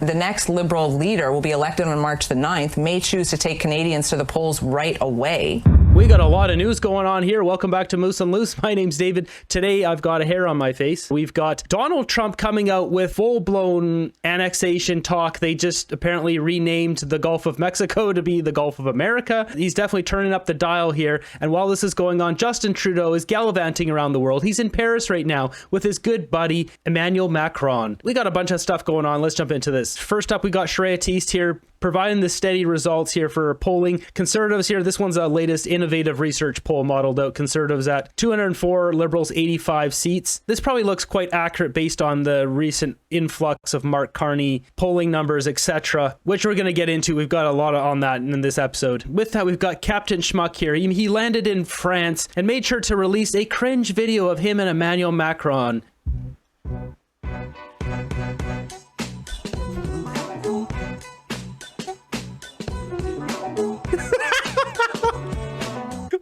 The next Liberal leader will be elected on March the 9th, may choose to take Canadians to the polls right away. We got a lot of news going on here. Welcome back to Moose and Loose. My name's David. Today, I've got a hair on my face. We've got Donald Trump coming out with full-blown annexation talk. They just apparently renamed the Gulf of Mexico to be the Gulf of America. He's definitely turning up the dial here. And while this is going on, Justin Trudeau is gallivanting around the world. He's in Paris right now with his good buddy, Emmanuel Macron. We got a bunch of stuff going on. Let's jump into this. First up, we got Shreya Teest here, providing the steady results here for polling. Conservatives here, this one's a latest innovative research poll modeled out. Conservatives at 204, Liberals 85 seats. This probably looks quite accurate based on the recent influx of Mark Carney polling numbers, etc., which we're going to get into. We've got a lot on that in this episode. With that, we've got Captain Schmuck here. He landed in France and made sure to release a cringe video of him and Emmanuel Macron.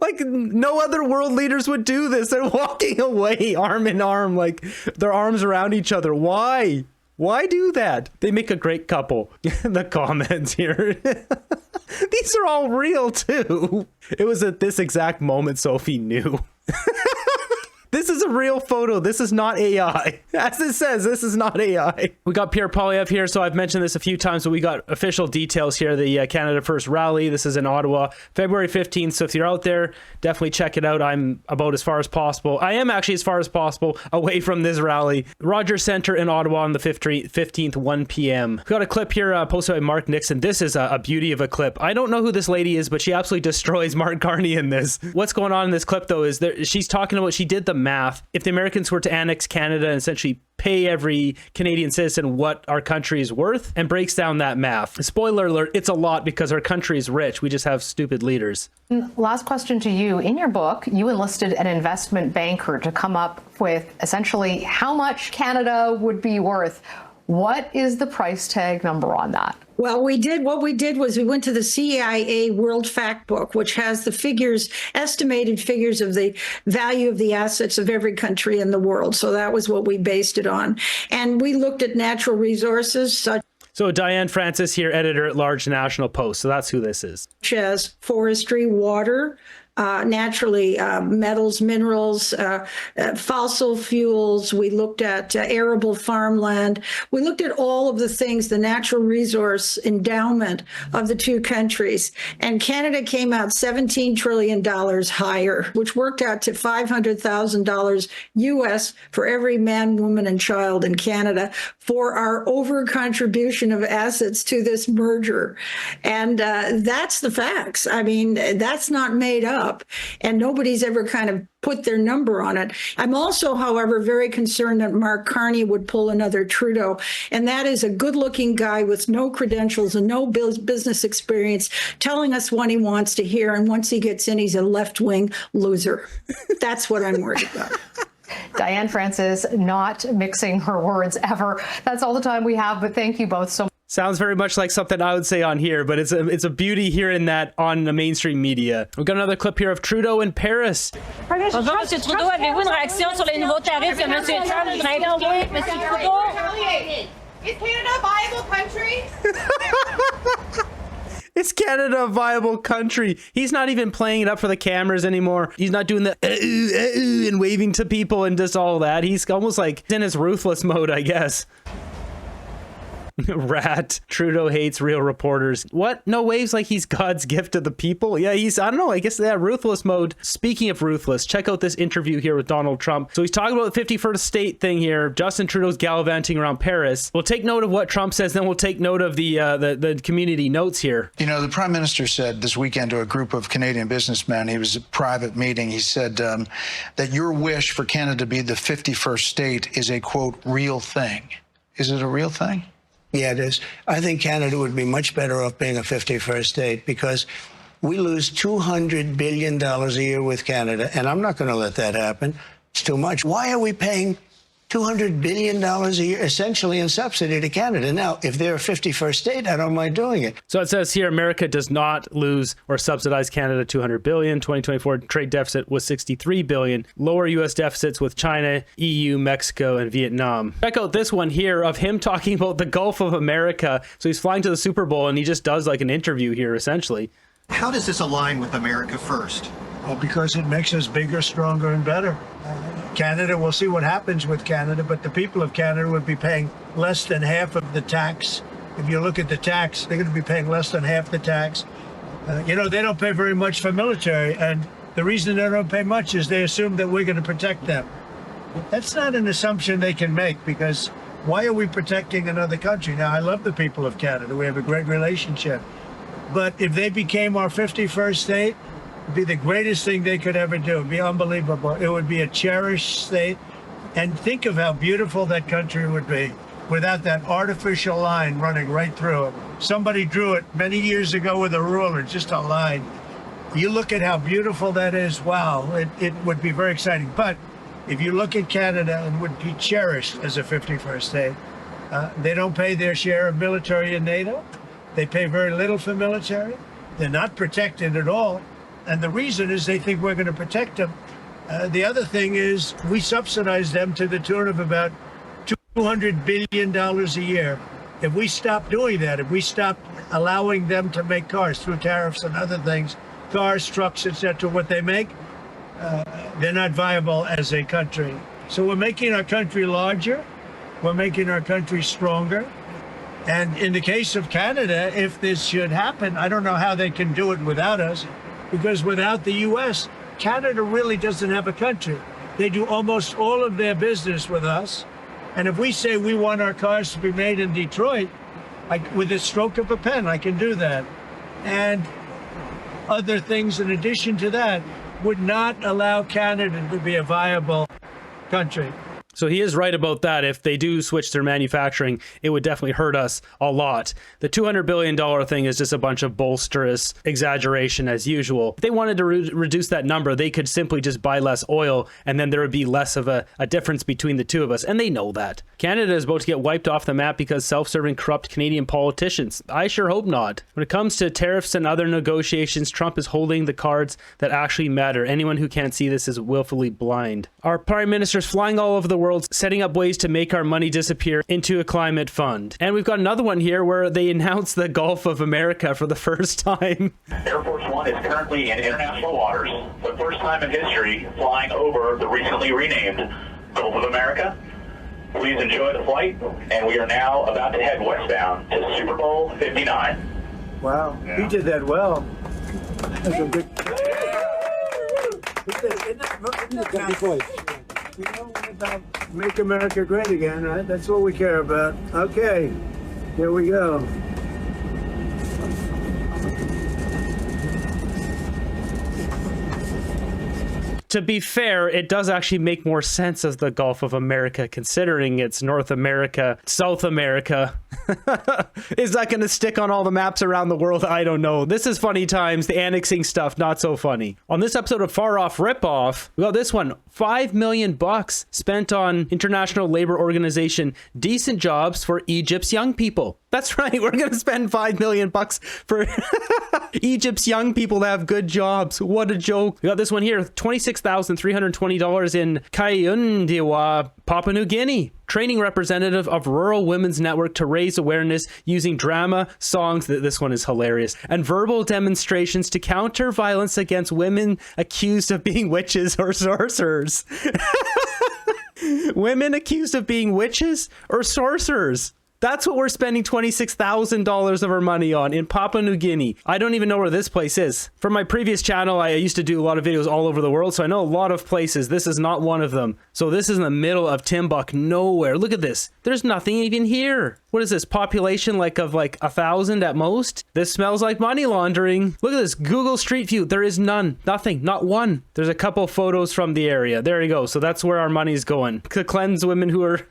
Like, no other world leaders would do this. They're walking away arm in arm, like their arms around each other. Why? Why do that? They make a great couple. The comments here. These are all real, too. It was at this exact moment Sophie knew. This is a real photo. This is not AI. As it says, this is not AI. We got Pierre Poilievre here, so I've mentioned this a few times, but we got official details here. The Canada First rally. This is in Ottawa, February 15th. So if you're out there, definitely check it out. I'm about as far as possible. I am actually as far as possible away from this rally. Rogers Centre in Ottawa on the 15th, 1 p.m. We got a clip here posted by Mark Nixon. This is a beauty of a clip. I don't know who this lady is, but she absolutely destroys Mark Carney in this. What's going on in this clip, though, is she's talking about, she did the math. If the Americans were to annex Canada and essentially pay every Canadian citizen what our country is worth, and breaks down that math. Spoiler alert, it's a lot because our country is rich. We just have stupid leaders. Last question to you. In your book, you enlisted an investment banker to come up with essentially how much Canada would be worth. What is the price tag number on that? Well, what we did was we went to the CIA World Fact Book, which has the figures, estimated figures of the value of the assets of every country in the world. So that was what we based it on. And we looked at natural resources such So Diane Francis here, editor-at-large National Post. So that's who this is. as forestry, water, naturally metals, minerals, fossil fuels. We looked at arable farmland. We looked at all of the things, the natural resource endowment of the two countries. And Canada came out $17 trillion higher, which worked out to $500,000 US for every man, woman, and child in Canada for our over contribution of assets to this merger. And that's the facts. I mean, that's not made up. And nobody's ever kind of put their number on it. I'm also, however, very concerned that Mark Carney would pull another Trudeau. And that is a good-looking guy with no credentials and no business experience telling us what he wants to hear. And once he gets in, he's a left-wing loser. That's what I'm worried about. Diane Francis not mixing her words ever. That's all the time we have, but thank you both so much. Sounds very much like something I would say on here, but it's a beauty hearing that on the mainstream media. We've got another clip here of Trudeau in Paris. Bonjour, M. Trudeau. Avez-vous une réaction sur les nouveaux tarifs que M. Trump nous a impliqués? M. Trudeau? Is Canada a viable country? Is Canada a viable country? He's not even playing it up for the cameras anymore. He's not doing the and waving to people and just all that. He's almost like in his ruthless mode, I guess. Rat. Trudeau hates real reporters. What? No waves like he's God's gift to the people? Yeah, I don't know. I guess that ruthless mode. Speaking of ruthless, check out this interview here with Donald Trump. So he's talking about the 51st state thing here. Justin Trudeau's gallivanting around Paris. We'll take note of what Trump says, then we'll take note of the community notes here. You know, the Prime Minister said this weekend to a group of Canadian businessmen, he was at a private meeting, he said that your wish for Canada to be the 51st state is a, quote, real thing. Is it a real thing? Yeah, it is. I think Canada would be much better off being a 51st state because we lose $200 billion a year with Canada, and I'm not going to let that happen. It's too much. Why are we paying $200 billion a year, essentially in subsidy to Canada. Now, if they're a 51st state, I don't mind doing it. So it says here, America does not lose or subsidize Canada $200 billion. 2024 trade deficit was $63 billion. Lower U.S. deficits with China, EU, Mexico, and Vietnam. Check out this one here of him talking about the Gulf of America. So he's flying to the Super Bowl and he just does like an interview here, essentially. How does this align with America First? Well, because it makes us bigger, stronger, and better. Canada, we'll see what happens with Canada, but the people of Canada would be paying less than half of the tax. If you look at the tax, they're going to be paying less than half the tax. They don't pay very much for military, and the reason they don't pay much is they assume that we're going to protect them. That's not an assumption they can make, because why are we protecting another country? Now, I love the people of Canada. We have a great relationship. But if they became our 51st state, it'd be the greatest thing they could ever do. It'd be unbelievable. It would be a cherished state. And think of how beautiful that country would be without that artificial line running right through it. Somebody drew it many years ago with a ruler, just a line. You look at how beautiful that is, wow, it would be very exciting. But if you look at Canada, it would be cherished as a 51st state. They don't pay their share of military in NATO. They pay very little for military. They're not protected at all. And the reason is they think we're going to protect them. The other thing is we subsidize them to the tune of about $200 billion a year. If we stop doing that, if we stop allowing them to make cars through tariffs and other things, cars, trucks, etc., what they make, they're not viable as a country. So we're making our country larger. We're making our country stronger. And in the case of Canada, if this should happen, I don't know how they can do it without us, because without the U.S., Canada really doesn't have a country. They do almost all of their business with us. And if we say we want our cars to be made in Detroit, with a stroke of a pen, I can do that. And other things in addition to that would not allow Canada to be a viable country. So he is right about that. If they do switch their manufacturing, it would definitely hurt us a lot. The $200 billion thing is just a bunch of bolsterous exaggeration as usual. If they wanted to reduce that number, they could simply just buy less oil, and then there would be less of a difference between the two of us. And they know that. Canada is about to get wiped off the map because self-serving corrupt Canadian politicians. I sure hope not. When it comes to tariffs and other negotiations, Trump is holding the cards that actually matter. Anyone who can't see this is willfully blind. Our prime minister's flying all over the world, setting up ways to make our money disappear into a climate fund. And we've got another one here where they announced the Gulf of America for the first time. Air Force One is currently in international waters, the first time in history flying over the recently renamed Gulf of America. Please enjoy the flight, and we are now about to head westbound to Super Bowl 59. Wow, he did that well. That's a good... You know, about make America great again, right? That's what we care about. Okay, here we go. To be fair, it does actually make more sense as the Gulf of America, considering it's North America, South America. Is that going to stick on all the maps around the world? I don't know. This is funny times. The annexing stuff, not so funny. On this episode of Far Off Ripoff, we got this one. $5 million spent on International Labor Organization decent jobs for Egypt's young people. That's right. We're going to spend $5 million for Egypt's young people to have good jobs. What a joke. We got this one here. $26,320 in Kayundiwa, Papua New Guinea. Training representative of Rural Women's Network to raise awareness using drama, songs, this one is hilarious, and verbal demonstrations to counter violence against women accused of being witches or sorcerers. Women accused of being witches or sorcerers. That's what we're spending $26,000 of our money on in Papua New Guinea. I don't even know where this place is. For my previous channel, I used to do a lot of videos all over the world, so I know a lot of places. This is not one of them. So this is in the middle of Timbuk, nowhere. Look at this. There's nothing even here. What is this, population of 1,000 at most? This smells like money laundering. Look at this, Google Street View. There is none, nothing, not one. There's a couple photos from the area. There you go. So that's where our money's going. To cleanse women who are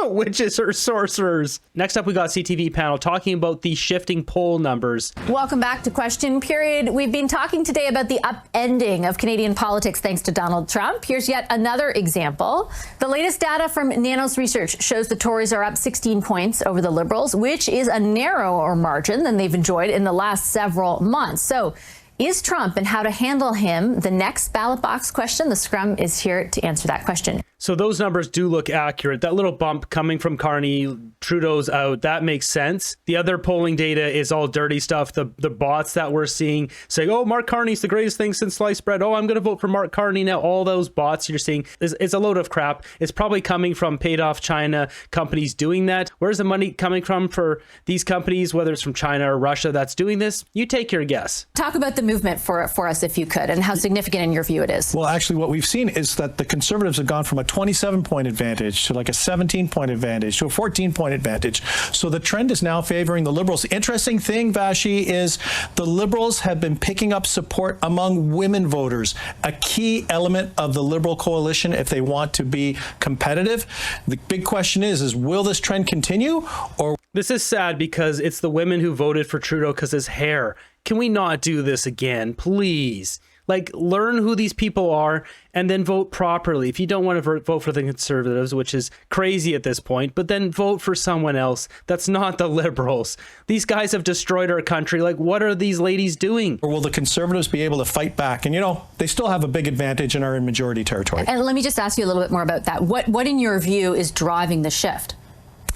witches or sorcerers. listeners. Next up, we got CTV panel talking about the shifting poll numbers. Welcome back to Question Period. We've been talking today about the upending of Canadian politics thanks to Donald Trump. Here's yet another example. The latest data from Nanos Research shows the Tories are up 16 points over the Liberals, which is a narrower margin than they've enjoyed in the last several months. So is Trump and how to handle him the next ballot box question? The Scrum is here to answer that question. So those numbers do look accurate. That little bump coming from Carney, Trudeau's out, that makes sense. The other polling data is all dirty stuff. The bots that we're seeing saying, oh, Mark Carney's the greatest thing since sliced bread. Oh, I'm going to vote for Mark Carney now. All those bots you're seeing is a load of crap. It's probably coming from paid off China companies doing that. Where's the money coming from for these companies, whether it's from China or Russia that's doing this? You take your guess. Talk about the movement for us, if you could, and how significant in your view it is. Well, actually, what we've seen is that the Conservatives have gone from a 27-point advantage to like a 17-point advantage to a 14-point advantage. So the trend is now favoring the Liberals. The interesting thing, Vashi, is the Liberals have been picking up support among women voters, a key element of the Liberal coalition if they want to be competitive. The big question is will this trend continue? Or this is sad because it's the women who voted for Trudeau because his hair. Can we not do this again, please? Like, learn who these people are and then vote properly. If you don't want to vote for the Conservatives, which is crazy at this point, but then vote for someone else that's not the Liberals. These guys have destroyed our country. Like, what are these ladies doing? Or will the Conservatives be able to fight back? And, you know, they still have a big advantage and are in majority territory. And let me just ask you a little bit more about that. What in your view is driving the shift?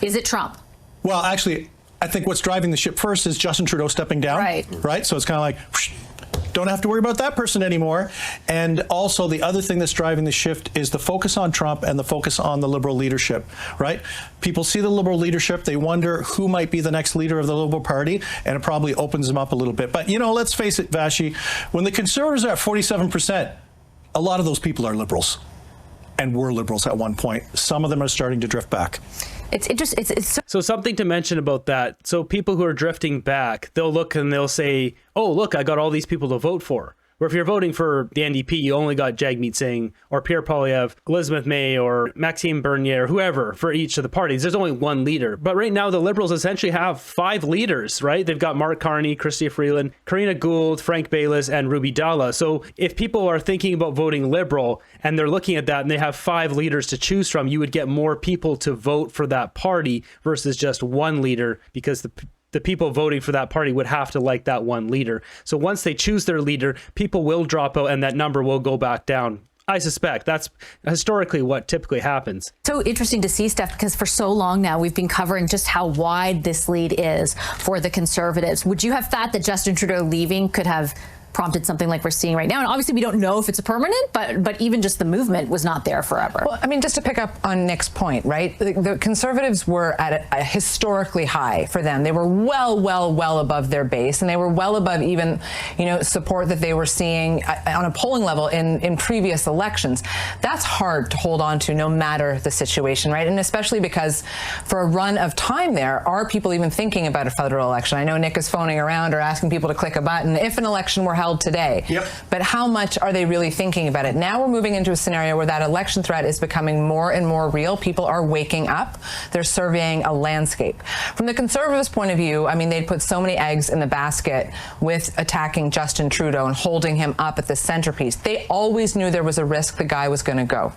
Is it Trump? Well, actually, I think what's driving the ship first is Justin Trudeau stepping down. Right? So it's kind of like, whoosh, don't have to worry about that person anymore. And also the other thing that's driving the shift is the focus on Trump and the focus on the Liberal leadership, right? People see the Liberal leadership, they wonder who might be the next leader of the Liberal Party, and it probably opens them up a little bit. But, you know, let's face it, Vashi, when the Conservatives are at 47%, a lot of those people are Liberals and were Liberals at one point. Some of them are starting to drift back. So something to mention about that. So people who are drifting back, they'll look and they'll say, oh, look, I got all these people to vote for. Or if you're voting for the NDP, you only got Jagmeet Singh or Pierre Poilievre, Elizabeth May or Maxime Bernier, whoever for each of the parties. There's only one leader. But right now, the Liberals essentially have 5 leaders, right? They've got Mark Carney, Chrystia Freeland, Karina Gould, Frank Baylis, and Ruby Dalla. So if people are thinking about voting Liberal and they're looking at that and they have 5 leaders to choose from, you would get more people to vote for that party versus just one leader, because the people voting for that party would have to like that one leader. So once they choose their leader, people will drop out and that number will go back down. I suspect that's historically what typically happens. So interesting to see, Steph, because for so long now we've been covering just how wide this lead is for the Conservatives. Would you have thought that Justin Trudeau leaving could have prompted something like we're seeing right now? And obviously we don't know if it's a permanent, but even just the movement was not there forever. Well, I mean, just to pick up on Nick's point, right? The Conservatives were at a historically high for them. They were well above their base, and they were well above even, you know, support that they were seeing on a polling level in previous elections. That's hard to hold on to no matter the situation, right? And especially because for a run of time there, are people even thinking about a federal election? I know Nick is phoning around or asking people to click a button if an election were held today. But how much are they really thinking about it? Now we're moving into a scenario where that election threat is becoming more and more real. People are waking up. They're surveying a landscape. From the Conservatives' point of view, I mean, they'd put so many eggs in the basket with attacking Justin Trudeau and holding him up at the centerpiece. They always knew there was a risk the guy was going to go.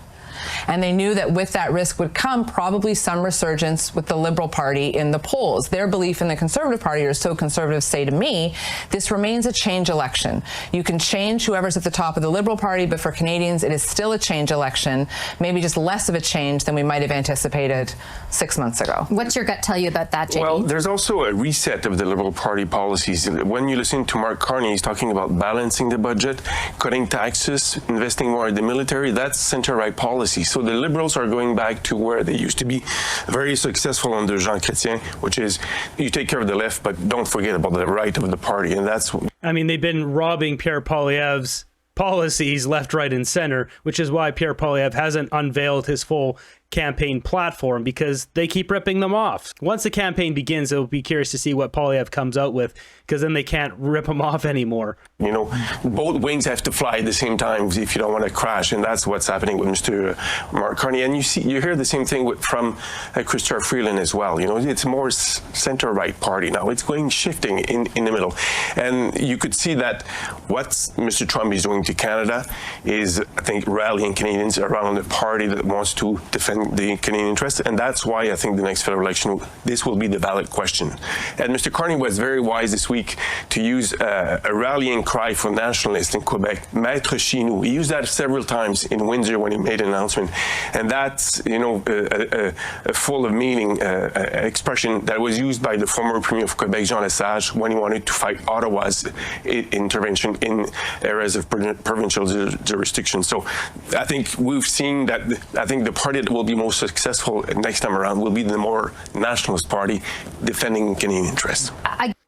And they knew that with that risk would come probably some resurgence with the Liberal Party in the polls. Their belief in the Conservative Party, or so Conservatives say to me, this remains a change election. You can change whoever's at the top of the Liberal Party, but for Canadians, it is still a change election, maybe just less of a change than we might have anticipated 6 months ago. What's your gut tell you about that, Jamie? Well, there's also a reset of the Liberal Party policies. When you listen to Mark Carney, he's talking about balancing the budget, cutting taxes, investing more in the military. That's center-right policy. So the Liberals are going back to where they used to be, very successful under Jean Chrétien, which is you take care of the left, but don't forget about the right of the party. And that's... I mean, they've been robbing Pierre Poilievre's policies left, right, and center, which is why Pierre Poilievre hasn't unveiled his full campaign platform because they keep ripping them off. Once the campaign begins, it'll be curious to see what Poilievre comes out with, because then they can't rip them off anymore. You know, both wings have to fly at the same time if you don't want to crash, and that's what's happening with Mr. Mark Carney. And you hear the same thing from Chrystia Freeland as well. You know, it's more center-right party now. It's shifting in the middle, and you could see that what Mr. Trump is doing to Canada is, I think, rallying Canadians around a party that wants to defend the Canadian interest, and that's why I think the next federal election, this will be the ballot question. And Mr. Carney was very wise this week to use a rallying cry for nationalists in Quebec, Maître chez nous. He used that several times in Windsor when he made an announcement, and that's, you know, a full of meaning expression that was used by the former Premier of Quebec, Jean Lesage, when he wanted to fight Ottawa's intervention in areas of provincial jurisdiction. So I think we've seen that. I think the party that will be most successful next time around will be the more nationalist party defending Canadian interests.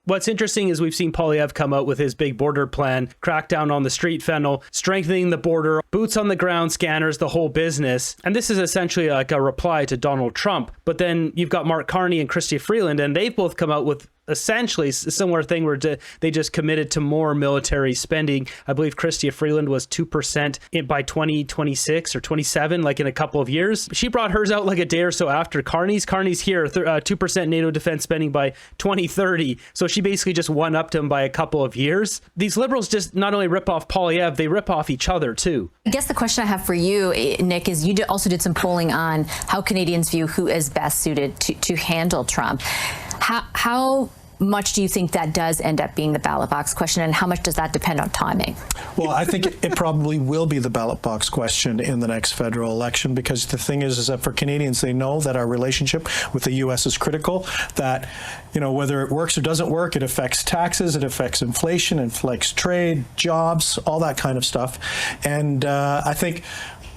What's interesting is we've seen Poilievre come out with his big border plan, crack down on the street fentanyl, strengthening the border, boots on the ground scanners, the whole business. And this is essentially like a reply to Donald Trump. But then you've got Mark Carney and Chrystia Freeland, and they've both come out with essentially a similar thing where they just committed to more military spending. I believe Chrystia Freeland was 2% by 2026 or 27, like in a couple of years. She brought hers out like a day or so after Carney's. Carney's here, 2% NATO defense spending by 2030. So she basically just one-upped him by a couple of years. These liberals just not only rip off Poilievre, they rip off each other too. I guess the question I have for you, Nick, is you also did some polling on how Canadians view who is best suited to handle Trump. How much do you think that does end up being the ballot box question, and how much does that depend on timing? Well, I think it probably will be the ballot box question in the next federal election, because the thing is that for Canadians, they know that our relationship with the U.S. is critical, that, you know, whether it works or doesn't work, it affects taxes, it affects inflation, it affects trade, jobs, all that kind of stuff. And I think,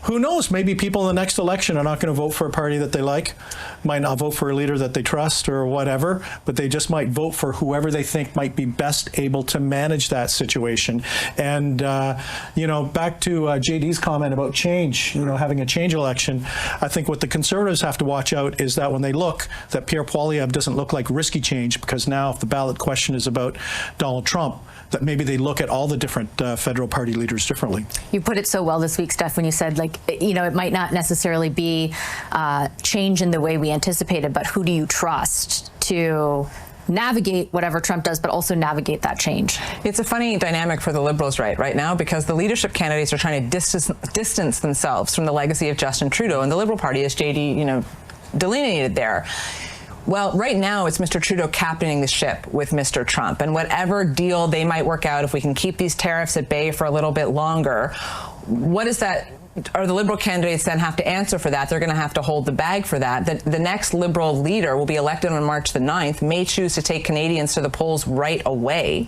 who knows, maybe people in the next election are not going to vote for a party that they like, might not vote for a leader that they trust or whatever, but they just might vote for whoever they think might be best able to manage that situation. And, you know, back to JD's comment about change, you know, having a change election, I think what the Conservatives have to watch out is that when they look, that Pierre Poilievre doesn't look like risky change, because now if the ballot question is about Donald Trump, that maybe they look at all the different federal party leaders differently. You put it so well this week, Steph, when you said, like, you know, it might not necessarily be change in the way we anticipated, but who do you trust to navigate whatever Trump does, but also navigate that change? It's a funny dynamic for the Liberals right now, because the leadership candidates are trying to distance themselves from the legacy of Justin Trudeau, and the Liberal Party, as JD, you know, delineated there. Well, right now, it's Mr. Trudeau captaining the ship with Mr. Trump, and whatever deal they might work out, if we can keep these tariffs at bay for a little bit longer, what is that? Or the Liberal candidates then have to answer for that. They're going to have to hold the bag for that. The next Liberal leader will be elected on March the 9th, may choose to take Canadians to the polls right away.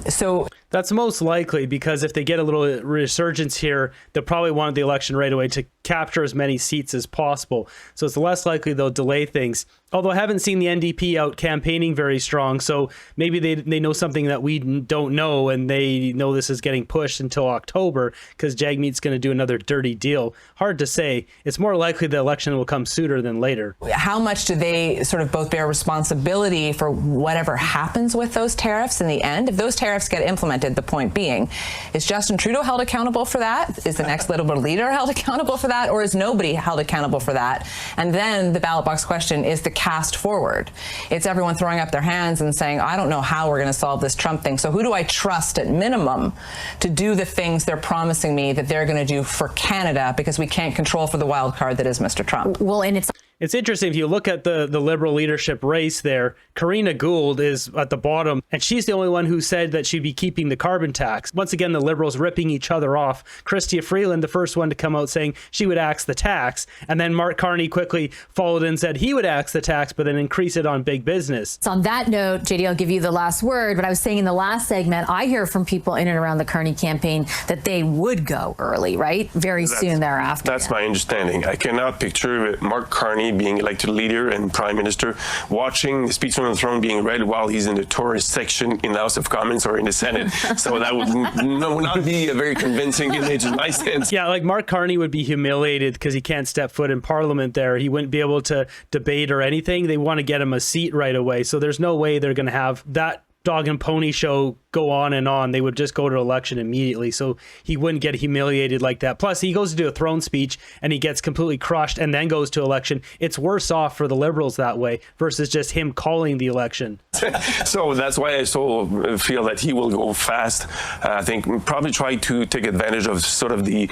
So that's most likely, because if they get a little resurgence here, they'll probably want the election right away to capture as many seats as possible. So it's less likely they'll delay things. Although I haven't seen the NDP out campaigning very strong, so maybe they know something that we don't know, and they know this is getting pushed until October because Jagmeet's going to do another dirty deal. Hard to say. It's more likely the election will come sooner than later. How much do they sort of both bear responsibility for whatever happens with those tariffs in the end? If those tariffs get implemented, the point being, is Justin Trudeau held accountable for that? Is the next Liberal leader held accountable for that? Or is nobody held accountable for that? And then the ballot box question is the cast forward. It's everyone throwing up their hands and saying, I don't know how we're going to solve this Trump thing. So who do I trust at minimum to do the things they're promising me that they're going to do for Canada, because we can't control for the wild card that is Mr. Trump? Well, and it's interesting, if you look at the Liberal leadership race there, Karina Gould is at the bottom, and she's the only one who said that she'd be keeping the carbon tax. Once again, the Liberals ripping each other off. Chrystia Freeland, the first one to come out saying she would axe the tax, and then Mark Carney quickly followed and said he would axe the tax, but then increase it on big business. So on that note, JD, I'll give you the last word, but I was saying in the last segment, I hear from people in and around the Carney campaign that they would go early, right? Very soon thereafter. That's my understanding. I cannot picture Mark Carney Carney being elected leader and prime minister, watching the speech from the throne being read while he's in the tourist section in the House of Commons or in the Senate. So that would not be a very convincing image in my sense. Yeah, like Mark Carney would be humiliated because he can't step foot in Parliament there. He wouldn't be able to debate or anything. They want to get him a seat right away. So there's no way they're going to have that dog and pony show go on and on. They would just go to election immediately, so he wouldn't get humiliated like that. Plus, he goes to do a throne speech and he gets completely crushed and then goes to election. It's worse off for the Liberals that way versus just him calling the election. So that's why I so feel that he will go fast. I think probably try to take advantage of sort of the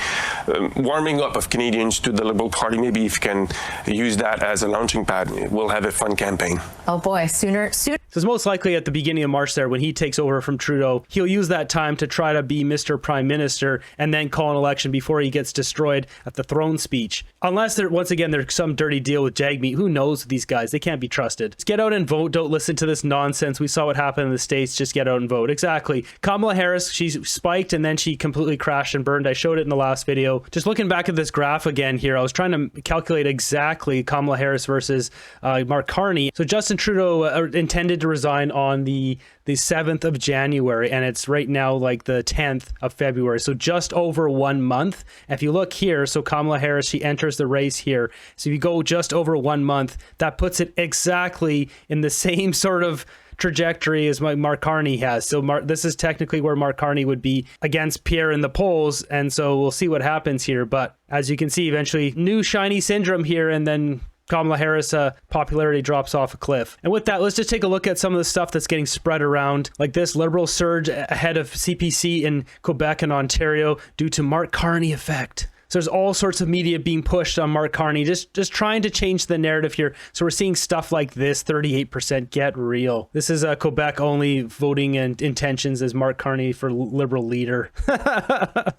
warming up of Canadians to the Liberal Party. Maybe if you can use that as a launching pad, we'll have a fun campaign. Oh boy, sooner. So it's most likely at the beginning of March there when he takes over from Trudeau, he'll use that time to try to be Mr. Prime Minister and then call an election before he gets destroyed at the throne speech. Unless there, once again, there's some dirty deal with Jagmeet. Who knows these guys? They can't be trusted. Just get out and vote. Don't listen to this nonsense. We saw what happened in the States. Just get out and vote. Exactly. Kamala Harris, she spiked and then she completely crashed and burned. I showed it in the last video. Just looking back at this graph again here, I was trying to calculate exactly Kamala Harris versus Mark Carney. So Justin Trudeau intended to resign on the 7th of January, and it's right now like the 10th of February. So just over 1 month. If you look here, so Kamala Harris, she enters the race here. So if you go just over 1 month, that puts it exactly in the same sort of trajectory as Mark Carney has. So this is technically where Mark Carney would be against Pierre in the polls. And so we'll see what happens here. But as you can see, eventually new shiny syndrome here, and then Kamala Harris popularity drops off a cliff. And with that, let's just take a look at some of the stuff that's getting spread around, like this Liberal surge ahead of CPC in Quebec and Ontario due to Mark Carney effect. So there's all sorts of media being pushed on Mark Carney, just trying to change the narrative here. So we're seeing stuff like this, 38%, get real. This is Quebec only voting and intentions as Mark Carney for Liberal leader.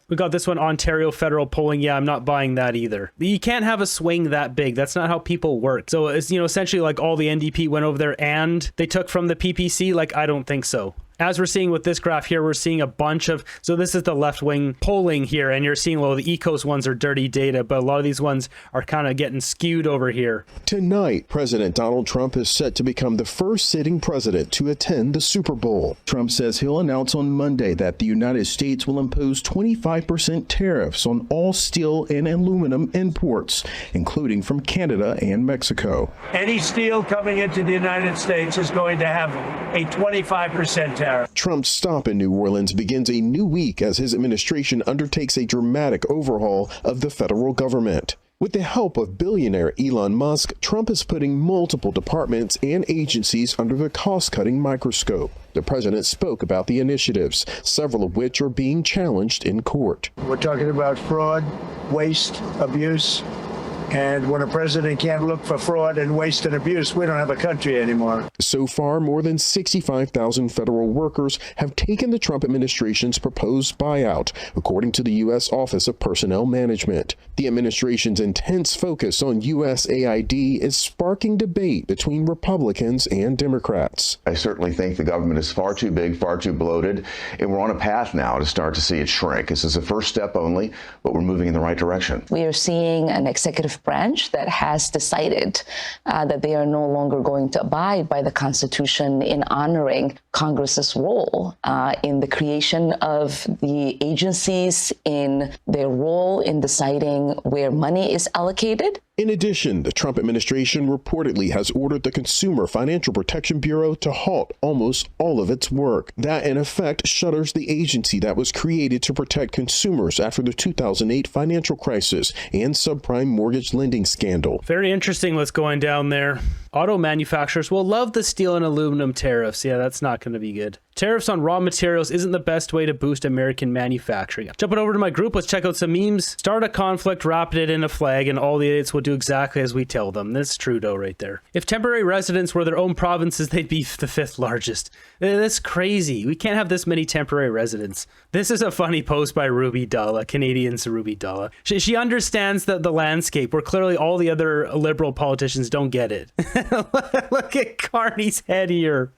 We got this one, Ontario federal polling. Yeah, I'm not buying that either. You can't have a swing that big. That's not how people work. So it's, essentially like all the NDP went over there and they took from the PPC. Like, I don't think so. As we're seeing with this graph here, we're seeing a bunch of, so this is the left-wing polling here, and you're seeing, well, the ECOS ones are dirty data, but a lot of these ones are kind of getting skewed over here. Tonight, President Donald Trump is set to become the first sitting president to attend the Super Bowl. Trump says he'll announce on Monday that the United States will impose 25% tariffs on all steel and aluminum imports, including from Canada and Mexico. Any steel coming into the United States is going to have a 25% tariff. Trump's stop in New Orleans begins a new week as his administration undertakes a dramatic overhaul of the federal government. With the help of billionaire Elon Musk, Trump is putting multiple departments and agencies under the cost-cutting microscope. The president spoke about the initiatives, several of which are being challenged in court. We're talking about fraud, waste, abuse. And when a president can't look for fraud and waste and abuse, we don't have a country anymore. So far, more than 65,000 federal workers have taken the Trump administration's proposed buyout, according to the U.S. Office of Personnel Management. The administration's intense focus on USAID is sparking debate between Republicans and Democrats. I certainly think the government is far too big, far too bloated, and we're on a path now to start to see it shrink. This is a first step only, but we're moving in the right direction. We are seeing an executive branch that has decided that they are no longer going to abide by the Constitution in honoring Congress's role in the creation of the agencies, in their role in deciding where money is allocated. In addition, the Trump administration reportedly has ordered the Consumer Financial Protection Bureau to halt almost all of its work. That, in effect, shutters the agency that was created to protect consumers after the 2008 financial crisis and subprime mortgage lending scandal. Very interesting what's going down there. Auto manufacturers will love the steel and aluminum tariffs. Yeah, that's not going to be good. Tariffs on raw materials isn't the best way to boost American manufacturing. Jumping over to my group, let's check out some memes. Start a conflict, wrap it in a flag, and all the idiots will do exactly as we tell them. That's Trudeau right there. If temporary residents were their own provinces, they'd be the 5th largest. That's crazy. We can't have this many temporary residents. This is a funny post by Ruby Dalla, Canadians Ruby Dalla. She understands the landscape where clearly all the other liberal politicians don't get it. Look at Carney's head here.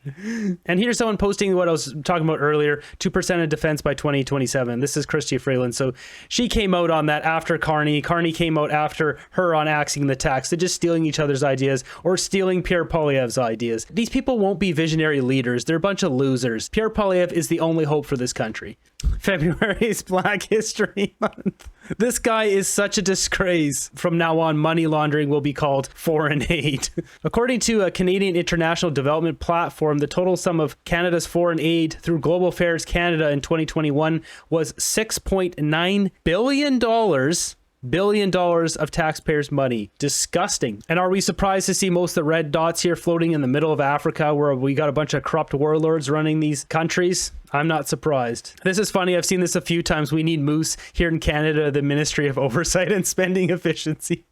And here's someone posting what I was talking about earlier, 2% of defense by 2027. This is Chrystia Freeland. So she came out on that after Carney. Carney came out after her on axing the tax. They're just stealing each other's ideas or stealing Pierre Poilievre's ideas. These people won't be visionary leaders. They're a bunch of losers. Pierre Poilievre is the only hope for this country. February is Black History Month. This guy is such a disgrace. From now on, money laundering will be called foreign aid. According to a Canadian International Development Platform, the total sum of Canada's foreign aid through Global Affairs Canada in 2021 was $6.9 billion of taxpayers' money. Disgusting. And are we surprised to see most of the red dots here floating in the middle of Africa where we got a bunch of corrupt warlords running these countries? I'm not surprised. This is funny. I've seen this a few times. We need Moose here in Canada, the Ministry of Oversight and Spending Efficiency.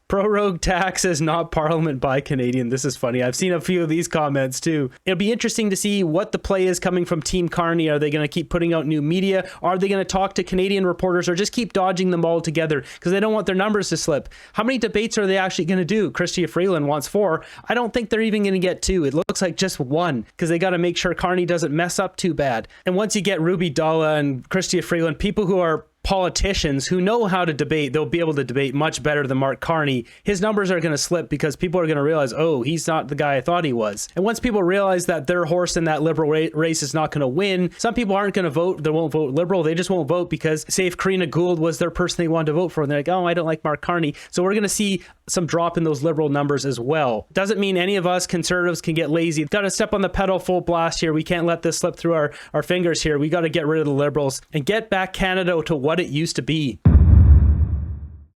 Prorogue tax is not Parliament by Canadian. This is funny. I've seen a few of these comments too. It'll be interesting to see what the play is coming from Team Carney. Are they going to keep putting out new media? Are they going to talk to Canadian reporters or just keep dodging them all together because they don't want their numbers to slip? How many debates are they actually going to do? Chrystia Freeland wants 4. I don't think they're even going to get 2. It looks like just 1 because they got to make sure Carney doesn't mess up too bad. And once you get Ruby Dalla and Chrystia Freeland, people who are politicians who know how to debate, they'll be able to debate much better than Mark Carney. His numbers are going to slip because people are going to realize, oh, he's not the guy I thought he was. And once people realize that their horse in that liberal race is not going to win, some people aren't going to vote. They won't vote liberal. They just won't vote because, say, if Karina Gould was their person they wanted to vote for, and they're like, oh, I don't like Mark Carney. So we're going to see some drop in those liberal numbers as well. Doesn't mean any of us conservatives can get lazy. Got to step on the pedal full blast here. We can't let this slip through our fingers here. We got to get rid of the liberals and get back Canada to what it used to be.